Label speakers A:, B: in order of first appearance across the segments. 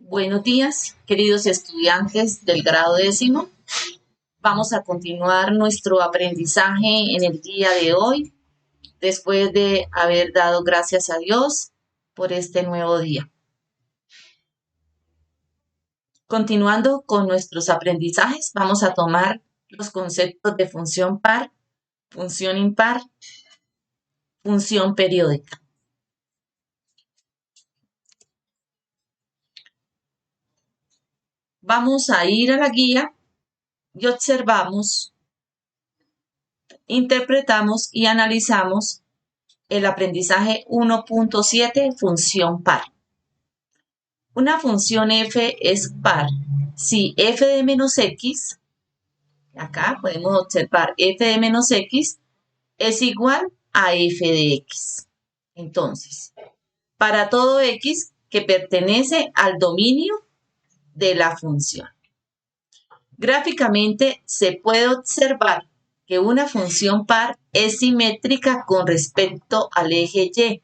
A: Buenos días, queridos estudiantes del grado 10º. Vamos a continuar nuestro aprendizaje en el día de hoy, después de haber dado gracias a Dios por este nuevo día. Continuando con nuestros aprendizajes, vamos a tomar los conceptos de función par, función impar, función periódica. Vamos a ir a la guía y observamos, interpretamos y analizamos el aprendizaje 1.7, función par. Una función f es par si f de menos x, acá podemos observar f de menos x, es igual a f de x. Entonces, para todo x que pertenece al dominio de la función. Gráficamente se puede observar que una función par es simétrica con respecto al eje y.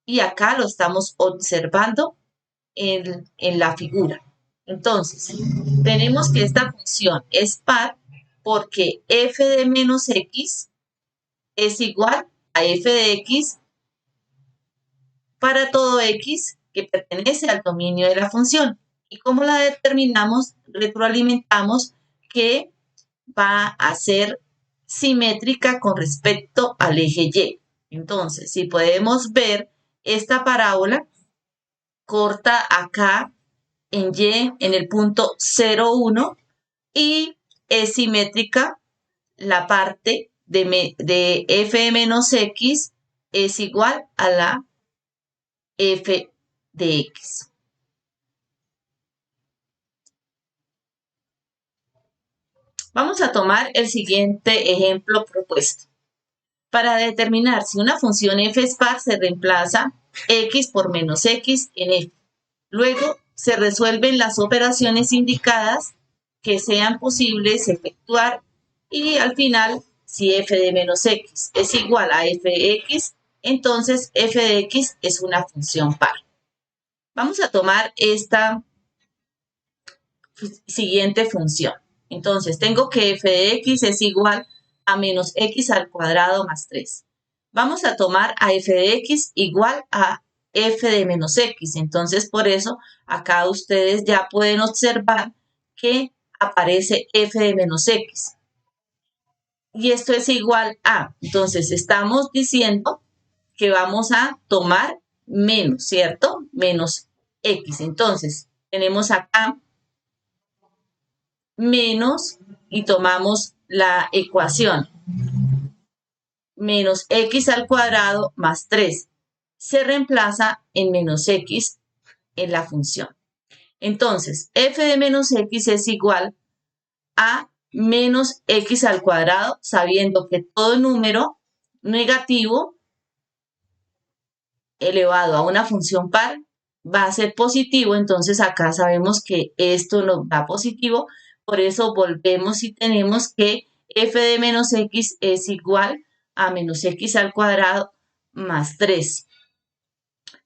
A: Y acá lo estamos observando en la figura. Entonces, tenemos que esta función es par porque f de menos x es igual a f de x para todo x que pertenece al dominio de la función. ¿Y cómo la determinamos? Retroalimentamos que va a ser simétrica con respecto al eje y. Entonces, si podemos ver esta parábola, corta acá en y en el punto 0,1 y es simétrica la parte de f de menos x es igual a la f de x. Vamos a tomar el siguiente ejemplo propuesto. Para determinar si una función f es par, se reemplaza x por menos x en f. Luego se resuelven las operaciones indicadas que sean posibles efectuar y al final, si f de menos x es igual a f de x, entonces f de x es una función par. Vamos a tomar esta siguiente función. Entonces, tengo que f de x es igual a menos x al cuadrado más 3. Vamos a tomar a f de x igual a f de menos x. Entonces, por eso, acá ustedes ya pueden observar que aparece f de menos x. Y esto es igual a, entonces, estamos diciendo que vamos a tomar menos, ¿cierto? Menos x. Entonces, tenemos acá menos y tomamos la ecuación menos x al cuadrado más 3 se reemplaza en menos x en la función. Entonces, f de menos x es igual a menos x al cuadrado, sabiendo que todo número negativo elevado a una función par va a ser positivo. Entonces, acá sabemos que esto nos da positivo. Por eso volvemos y tenemos que f de menos x es igual a menos x al cuadrado más 3.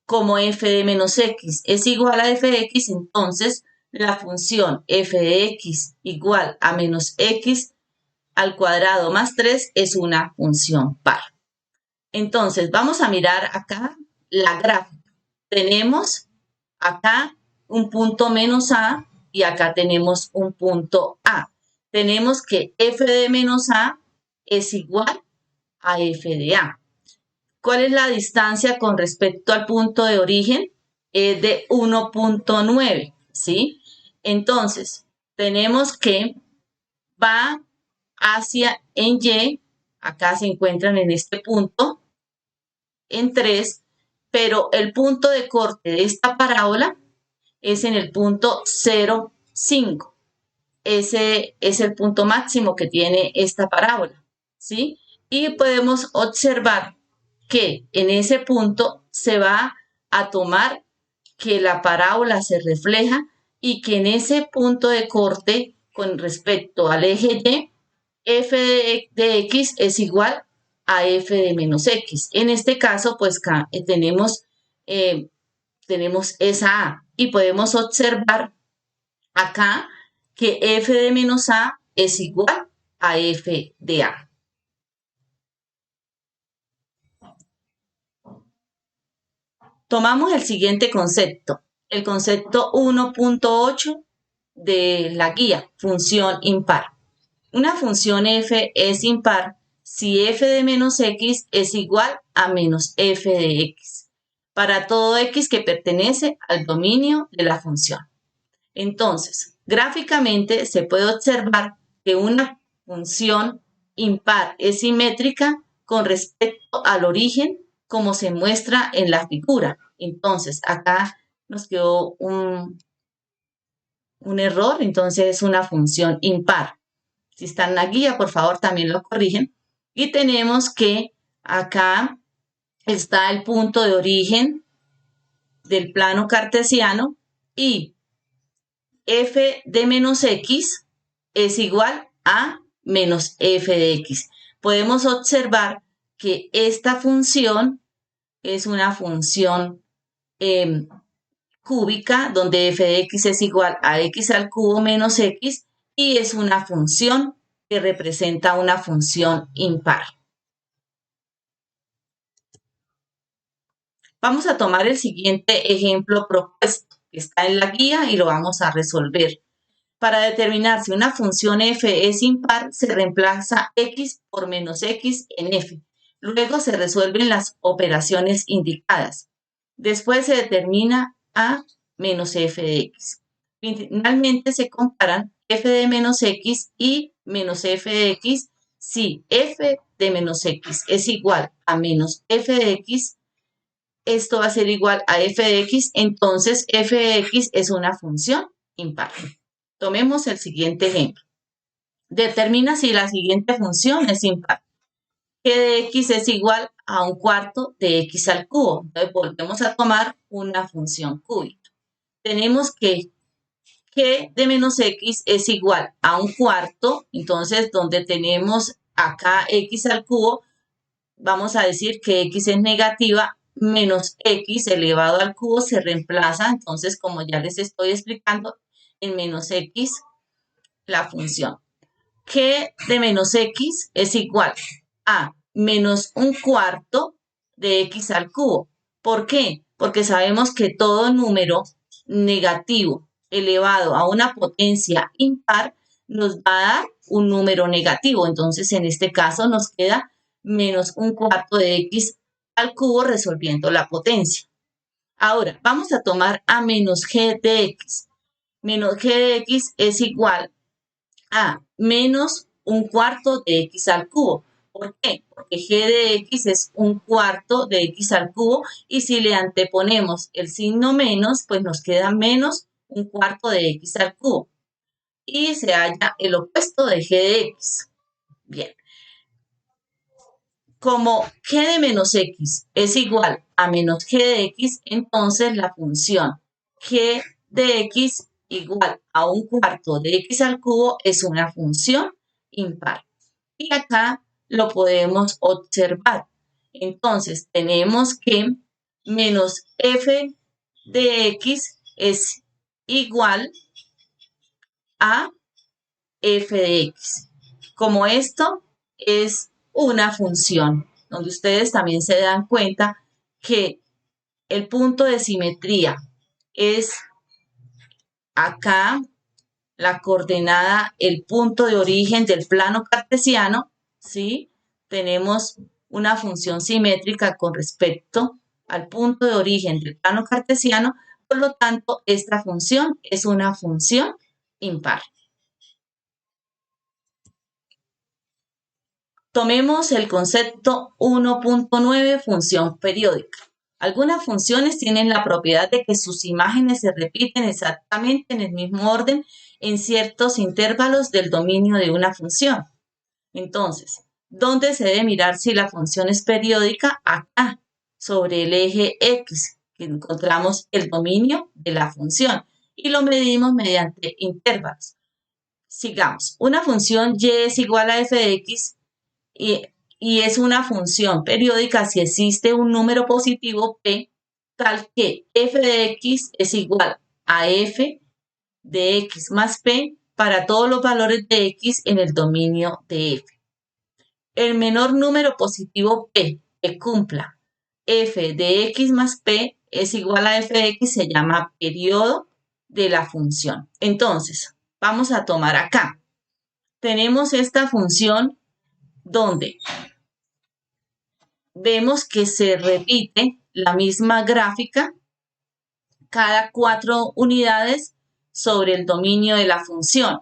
A: Como f de menos x es igual a f de x, entonces la función f de x igual a menos x al cuadrado más 3 es una función par. Entonces, vamos a mirar acá la gráfica. Tenemos acá un punto menos a y acá tenemos un punto a. Tenemos que f de menos a es igual a f de a. ¿Cuál es la distancia con respecto al punto de origen? Es de 1.9, ¿sí? Entonces, tenemos que va hacia en y, acá se encuentran en este punto, en 3, pero el punto de corte de esta parábola es en el punto 0,5. Ese es el punto máximo que tiene esta parábola, ¿sí? Y podemos observar que en ese punto se va a tomar que la parábola se refleja y que en ese punto de corte con respecto al eje y, f de x es igual a f de menos x. En este caso, pues tenemos tenemos esa A y podemos observar acá que f de menos A es igual a f de A. Tomamos el siguiente concepto, el concepto 1.8 de la guía, función impar. Una función f es impar si f de menos x es igual a menos f de x, para todo x que pertenece al dominio de la función. Entonces, gráficamente se puede observar que una función impar es simétrica con respecto al origen, como se muestra en la figura. Entonces, acá nos quedó un error, entonces es una función impar. Si está en la guía, por favor, también lo corrigen. Y tenemos que acá está el punto de origen del plano cartesiano y f de menos x es igual a menos f de x. Podemos observar que esta función es una función cúbica, donde f de x es igual a x al cubo menos x, y es una función que representa una función impar. Vamos a tomar el siguiente ejemplo propuesto, que está en la guía y lo vamos a resolver. Para determinar si una función f es impar, se reemplaza x por menos x en f. Luego se resuelven las operaciones indicadas. Después se determina a menos f de x. Finalmente se comparan f de menos x y menos f de x. Si f de menos x es igual a menos f de x, esto va a ser igual a f de x, entonces f de x es una función impar. Tomemos el siguiente ejemplo. Determina si la siguiente función es impar. G de x es igual a un cuarto de x al cubo. Entonces volvemos a tomar una función cúbica. Tenemos que g de menos x es igual a un cuarto. Entonces, donde tenemos acá x al cubo, vamos a decir que x es negativa, menos x elevado al cubo se reemplaza. Entonces, como ya les estoy explicando, en menos x la función. G de menos x es igual a menos un cuarto de x al cubo. ¿Por qué? Porque sabemos que todo número negativo elevado a una potencia impar nos va a dar un número negativo. Entonces, en este caso nos queda menos un cuarto de x al cubo resolviendo la potencia. Ahora, vamos a tomar a menos g de x. Menos g de x es igual a menos un cuarto de x al cubo. ¿Por qué? Porque g de x es un cuarto de x al cubo y si le anteponemos el signo menos, pues nos queda menos un cuarto de x al cubo. Y se halla el opuesto de g de x. Bien. Como g de menos x es igual a menos g de x, entonces la función g de x igual a un cuarto de x al cubo es una función impar. Y acá lo podemos observar. Entonces tenemos que menos f de x es igual a f de x. Como esto es una función, donde ustedes también se dan cuenta que el punto de simetría es acá la coordenada, el punto de origen del plano cartesiano, ¿sí? Tenemos una función simétrica con respecto al punto de origen del plano cartesiano, por lo tanto, esta función es una función impar. Tomemos el concepto 1.9, función periódica. Algunas funciones tienen la propiedad de que sus imágenes se repiten exactamente en el mismo orden en ciertos intervalos del dominio de una función. Entonces, ¿dónde se debe mirar si la función es periódica? Acá, sobre el eje X, que encontramos el dominio de la función y lo medimos mediante intervalos. Sigamos, una función y es igual a f de x y es una función periódica si existe un número positivo p tal que f de x es igual a f de x más p para todos los valores de x en el dominio de f. El menor número positivo p que cumpla f de x más p es igual a f de x se llama periodo de la función. Entonces, vamos a tomar acá. Tenemos esta función donde vemos que se repite la misma gráfica cada 4 unidades sobre el dominio de la función.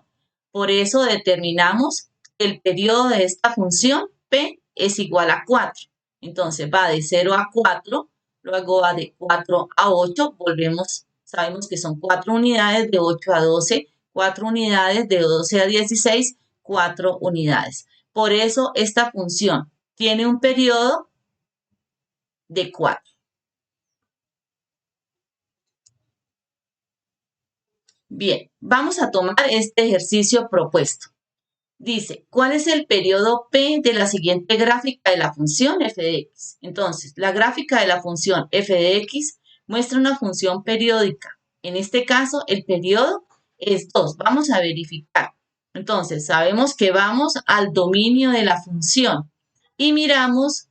A: Por eso determinamos que el periodo de esta función p es igual a 4. Entonces va de 0 a 4, luego va de 4 a 8, volvemos, sabemos que son 4 unidades, de 8 a 12, 4 unidades, de 12 a 16, 4 unidades. Por eso esta función tiene un periodo de 4. Bien, vamos a tomar este ejercicio propuesto. Dice, ¿cuál es el periodo P de la siguiente gráfica de la función f de x? Entonces, la gráfica de la función f de x muestra una función periódica. En este caso, el periodo es 2. Vamos a verificar. Entonces, sabemos que vamos al dominio de la función y miramos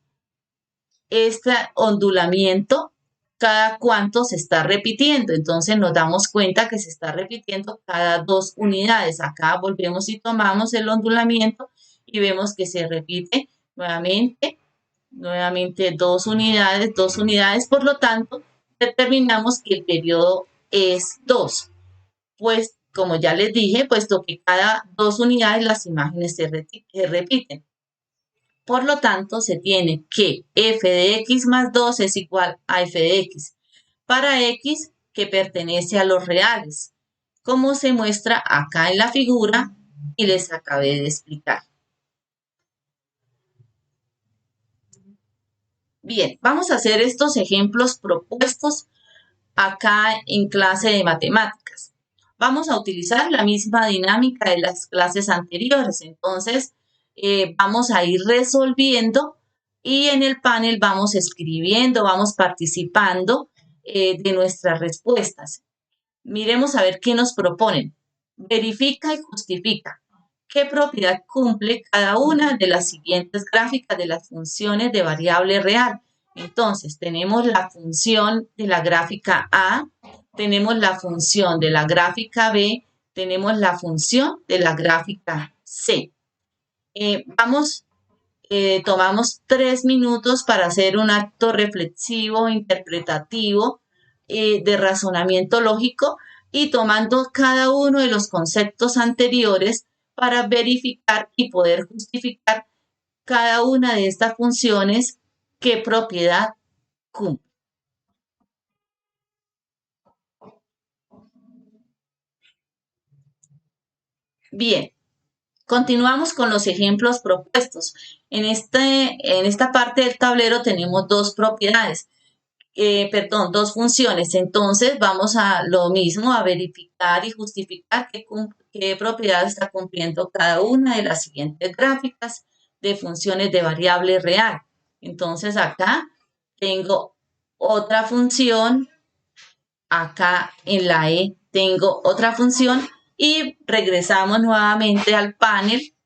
A: este ondulamiento cada cuánto se está repitiendo. Entonces nos damos cuenta que se está repitiendo cada 2 unidades. Acá volvemos y tomamos el ondulamiento y vemos que se repite nuevamente 2 unidades, 2 unidades. Por lo tanto, determinamos que el periodo es 2. Pues, como ya les dije, puesto que cada 2 unidades las imágenes se repiten. Por lo tanto, se tiene que f de x más 2 es igual a f de x para x que pertenece a los reales, como se muestra acá en la figura y les acabé de explicar. Bien, vamos a hacer estos ejemplos propuestos acá en clase de matemáticas. Vamos a utilizar la misma dinámica de las clases anteriores. Entonces, vamos a ir resolviendo y en el panel vamos escribiendo, vamos participando de nuestras respuestas. Miremos a ver qué nos proponen. Verifica y justifica. ¿Qué propiedad cumple cada una de las siguientes gráficas de las funciones de variable real? Entonces, tenemos la función de la gráfica A, tenemos la función de la gráfica B, tenemos la función de la gráfica C. Tomamos 3 minutos para hacer un acto reflexivo, interpretativo, de razonamiento lógico y tomando cada uno de los conceptos anteriores para verificar y poder justificar cada una de estas funciones qué propiedad cumple. Bien, continuamos con los ejemplos propuestos. En esta parte del tablero tenemos dos propiedades. Dos funciones. Entonces vamos a lo mismo, a verificar y justificar qué propiedad está cumpliendo cada una de las siguientes gráficas de funciones de variable real. Entonces acá tengo otra función, acá en la E tengo otra función y regresamos nuevamente al panel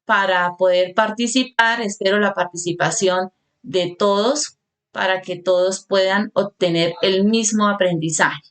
A: para poder participar. Espero la participación de todos para que todos puedan obtener el mismo aprendizaje.